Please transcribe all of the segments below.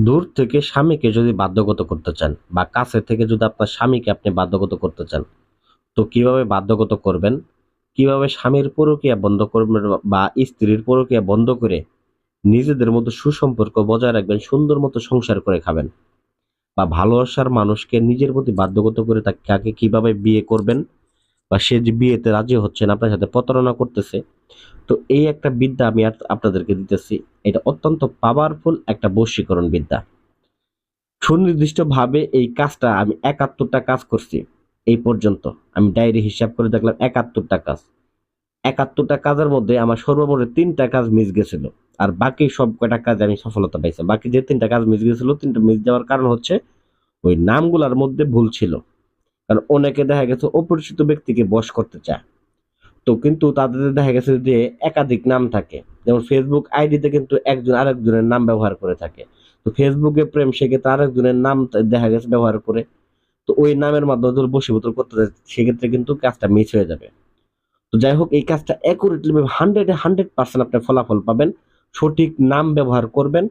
দূর থেকে স্বামীকে যদি বাধ্যগত করতে চান বা কাছে থেকে যদি আপনার স্বামীকে আপনি বাধ্যগত করতে চান, তো কিভাবে বাধ্যগত করবেন? কিভাবে স্বামীর পরকীয়া বন্ধ করবেন বা স্ত্রীর পরকীয়া বন্ধ করে নিজেদের মধ্যে সুসম্পর্ক বজায় রাখবেন, সুন্দর মতো সংসার করে খাবেন বা ভালোবাসার মানুষকে নিজের প্রতি বাধ্যগত করে তাকে কিভাবে বিয়ে করবেন বা সে যে বিয়েতে রাজি হচ্ছে না, আপনার সাথে প্রতারণা করতেছে, তো এই একটা বিদ্যা আমি আপনাদেরকে দিতেছি। এটা অত্যন্ত পাওয়ারফুল একটা বশীকরণ বিদ্যা। সুনির্দিষ্টভাবে এই কাজটা আমি ৭১টা কাজ করছি এই পর্যন্ত। আমি ডায়েরি হিসাব করে দেখলাম ৭১টা কাজ। ৭১টা কাজের মধ্যে আমার সর্বমোট ৩টা কাজ মিস গেছিল। আর বাকি সব কয়টা কাজে আমি সফলতা পাইছি। বাকি যে ৩টা কাজ মিস গেছিল, ৩টা মিস যাওয়ার কারণ হচ্ছে ওই নামগুলার মধ্যে ভুল ছিল। কারণ অনেকে দেখা গেছে অপরিচিত ব্যক্তিকে বশ করতে চায়। তো কিন্তু তাদের দেখা গেছে যে একাধিক নাম থাকে। যেমন ফেসবুক আইডিতে কিন্তু একজন আরেকজনের নাম ব্যবহার করে থাকে। তো ফেসবুকে প্রেম সেক্ষেত্রে আরেকজনের নাম দেখা গেছে ব্যবহার করে। তো ওই নামের মাধ্যমে যদি বশীভূত করতে যায় সেক্ষেত্রে কিন্তু কাজটা মিস হয়ে যাবে। তো যাই হোক, এই কাজটা অ্যাকুরেটলি 100% আপনি ফলাফল পাবেন। সঠিক নাম ব্যবহার করবেন।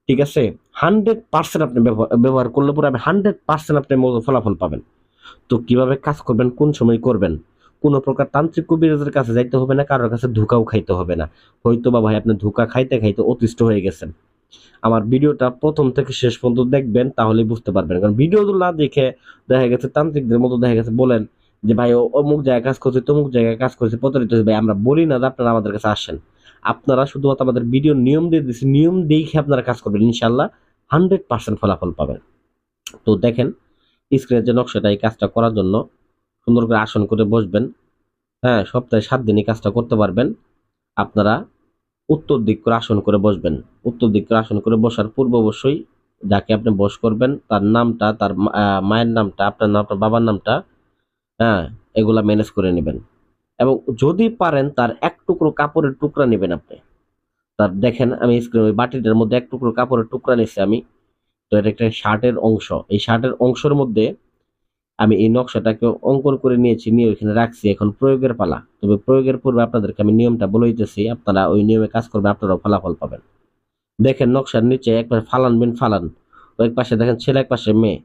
ঠিক আছে? 100% আপনি ব্যবহার করলে পরে আপনি 100% আপনি ফলাফল পাবেন। তো কিভাবে কাজ করবেন, কোন সময় করবেন? কোন প্রকার তান্ত্রিক কবিরাজের কাছে যাইতে হবে না, কারোর কাছে ধোঁকাও খাইতে হবে না। হয়তোবা ভাই আপনি ধোঁকা খাইতে, খাইতে অতিষ্ঠ হয়ে গেছেন। আমার ভিডিওটা ১ম থেকে শেষ পর্যন্ত দেখবেন, তাহলেই বুঝতে পারবেন। কারণ ভিডিওগুলো না দেখে দেখা গেছে তান্ত্রিকদের মতো দেখা গেছে বলেন যে, "ভাই অমুক জায়গায় কাজ করছে, তমুক জায়গায় কাজ করছে, প্রতারিত হয়েছে।" ভাই আমরা বলি না যে আপনারা আমাদের কাছে আসেন। আপনারা শুধুমাত্র আমাদের ভিডিওর নিয়ম দিয়ে দিছি। নিয়ম দেখে আপনারা কাজ করবেন। ইনশাআল্লাহ 100% ফলাফল পাবেন। তো দেখেন, স্ক্রিনের যে নকশাটা, এই কাজটা করার জন্য সুন্দর করে আসন করে বসবেন। হ্যাঁ? সপ্তাহে ৭ দিন এই কাজটা করতে পারবেন। আপনারা উত্তর দিক করে আসন করে বসবেন। উত্তর দিক করে আসন করে বসার পূর্বে অবশ্যই যাকে আপনি বশ করবেন তার নামটা, তার মায়ের নামটা, আপনার নাম, আপনার বাবার নামটা, হ্যাঁ? এগুলা ম্যানেজ করে নিবেন। এবং যদি পারেন তার ১ টুকরো কাপড়ের টুকরা নিবেন আপনি। তার দেখেন আমি স্ক্রিনে ওই বাটিটার মধ্যে ১ টুকরো কাপড়ের টুকরা নিছি আমি। তো এটা একটা শার্টের অংশ। এই শার্টের অংশের মধ্যে আমি এই নকশাটাকে অঙ্কন করে নিয়েছি, নিয়ে ওইখানে রাখছি। এখন প্রয়োগের পালা। তবে প্রয়োগের পূর্বে আপনাদেরকে আমি নিয়মটা বলে দিতেছি। আপনারা ওই নিয়মে কাজ করবেন, আপনারাও ফলাফল পাবেন। দেখেন নকশার নিচে একপাশে ফালান বিন ফালান। এক পাশে দেখেন ছেলে, এক পাশে মেয়ে।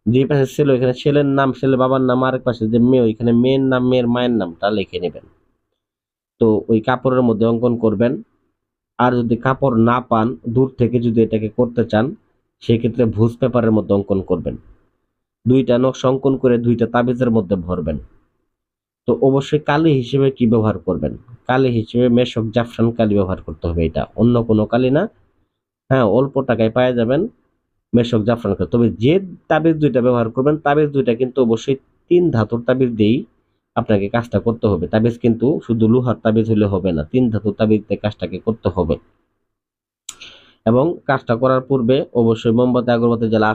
যেই পাশে ছেলে ওইখানে ছেলের নাম, ছেলের বাবার নাম, আরেক পাশে যে মেয়ে ওইখানে মেয়ের নাম, মেয়ের মায়ের নামটা লিখে নেবেন। তো ওই কাপড়ের মধ্যে অঙ্কন করবেন। আর যদি কাপড় না পান, দূর থেকে যদি এটাকে করতে চান, সেক্ষেত্রে ভুজ পেপারের মধ্যে অঙ্কন করবেন। ২ টা নকশা অঙ্কন করে ২ টা তাবিজের মধ্যে ভরবেন। তো অবশ্যই কালি হিসেবে কি ব্যবহার করবেন? কালি হিসেবে মেশক জাফরান কালি ব্যবহার করতে হবে এটা। অন্য কোনো কালি না। হ্যাঁ, অল্প টাকায় পাওয়া যাবেন মেশক জাফরান কালি। তবে যে তাবিজ ২ টা ব্যবহার করবেন, তাবিজ ২ টা কিন্তু অবশ্যই ৩ ধাতুর তাবিজ দিয়েই আপনাকে কাজটা করতে হবে। তাবিজ কিন্তু শুধু লোহার তাবিজ হলে হবে না। ৩ ধাতুর তাবিজ দিয়ে কাজটাকে করতে হবে। এবং কাজটা করার পূর্বে অবশ্যই মোমবাতি, আগরবাতি জ্বালা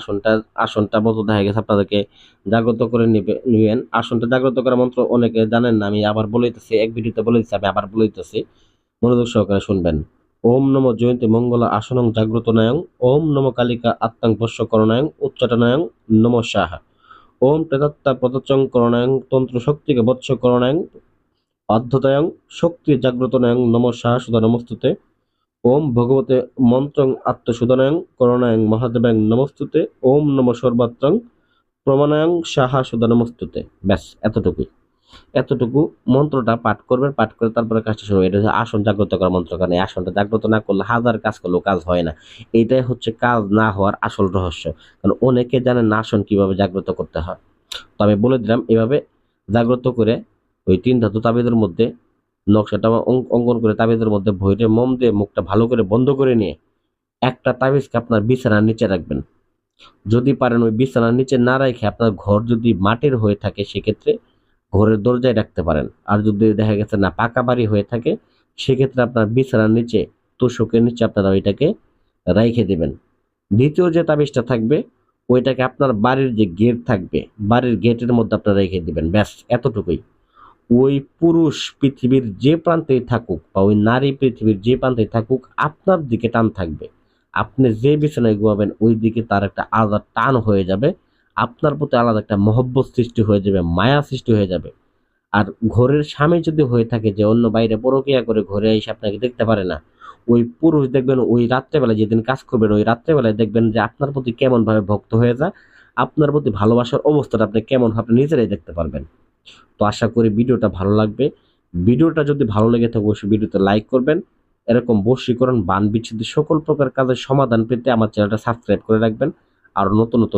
আসনটা মতো দেখা গেছে আপনাদেরকে জাগ্রত করে নিবেন। আসনটা জাগ্রত করার মন্ত্র অনেকে জানেন না। আমি আবার বলে দিতেছি, এক ভিডিওতে বলে দিচ্ছি, আমি আবার বলে দিতেছি। মনোযোগ সহকারে শুনবেন। ওম নমো জয়ন্তী মঙ্গলা আসনং জাগ্রতনায়ং ওম নমো কালিকা আত্মাং বশ্যকরণায়ং উচ্চাটনায়ং নমঃ স্বাহা। ওম প্রেতাত্মা প্রতচং করণায়ং তন্ত্র শক্তিকে বৎসকরণায়ং অধ্যতায়ং শক্তি জাগ্রতনায়ং নমঃ স্বাহা সুধা নমস্তুতে। ওম ভগবতে মন্ত্রং আত্মসুধানায়ং করণায়ং মহাদেবায়ং নমস্তুতে। ওম নম সর্বাত্রং প্রমাণায়ং সাহা সুধা নমস্তুতে। ব্যাস এতটুকুই। এতটুকু মন্ত্রটা পাঠ করবেন, পাঠ করে তারপরে কাজটা শুরু হবে। এটা হচ্ছে আসন জাগ্রত করার মন্ত্র। কারণ এই আসনটা জাগ্রত না করলে হাজার কাজ করলেও কাজ হয় না। এইটাই হচ্ছে কাজ না হওয়ার আসল রহস্য। কারণ অনেকে জানেন না আসন কিভাবে জাগ্রত করতে হয়। তো আমি বলে দিলাম এভাবে জাগ্রত করে ওই ৩ ধাতু তাবিজের মধ্যে নকশাটা অঙ্কন করে তাবিজের মধ্যে ভইরে মোম দিয়ে মুখটা ভালো করে বন্ধ করে নিয়ে একটা তাবিজকে আপনার বিছানার নিচে রাখবেন। যদি পারেন ওই বিছানার নিচে না রাইখে আপনার ঘর যদি মাটির হয়ে থাকে সেক্ষেত্রে ঘরের দরজায় রাখতে পারেন। আর যদি দেখা গেছে না পাকা বাড়ি হয়ে থাকে সেক্ষেত্রে আপনার বিছানার নিচে, তোশকের নিচে আপনারা ওইটাকে রাইখে দিবেন। দ্বিতীয় যে তাবিজটা থাকবে ওইটাকে আপনার বাড়ির যে গেট থাকবে, বাড়ির গেটের মধ্যে আপনারা রেখে দিবেন। ব্যাস এতটুকুই। ওই পুরুষ পৃথিবীর যে প্রান্তেই থাকুক বা ওই নারী পৃথিবীর যে প্রান্তেই থাকুক আপনার দিকে টান থাকবে। আপনি যে বিছানায় ঘুমাবেন ওই দিকে তার একটা আলাদা টান হয়ে যাবে। আপনার প্রতি আলাদা একটা মহব্বত সৃষ্টি হয়ে যাবে, মায়া সৃষ্টি হয়ে যাবে। আর ঘরের স্বামী যদি হয়ে থাকে যে অন্য বাইরে পরকীয়া করে ঘরে এসে আপনাকে দেখতে পারে না, ওই পুরুষ দেখবেন ওই রাত্রেবেলায় যেদিন কাজ করবেন ওই রাত্রেবেলায় দেখবেন যে আপনার প্রতি কেমন ভাবে ভক্ত হয়ে যায়, আপনার প্রতি ভালোবাসার অবস্থাটা আপনি কেমন আপনি নিজেরাই দেখতে পারবেন। তো আশা করি ভিডিওটা ভালো লাগবে। ভিডিওটা যদি ভালো লেগে থাকে অবশ্যই ভিডিওতে লাইক করবেন। এরকম বশীকরণ, বান বিচ্ছেদের সকল প্রকার কাজের সমাধান পেতে আমার চ্যানেলটা সাবস্ক্রাইব করে রাখবেন। আর নতুন নতুন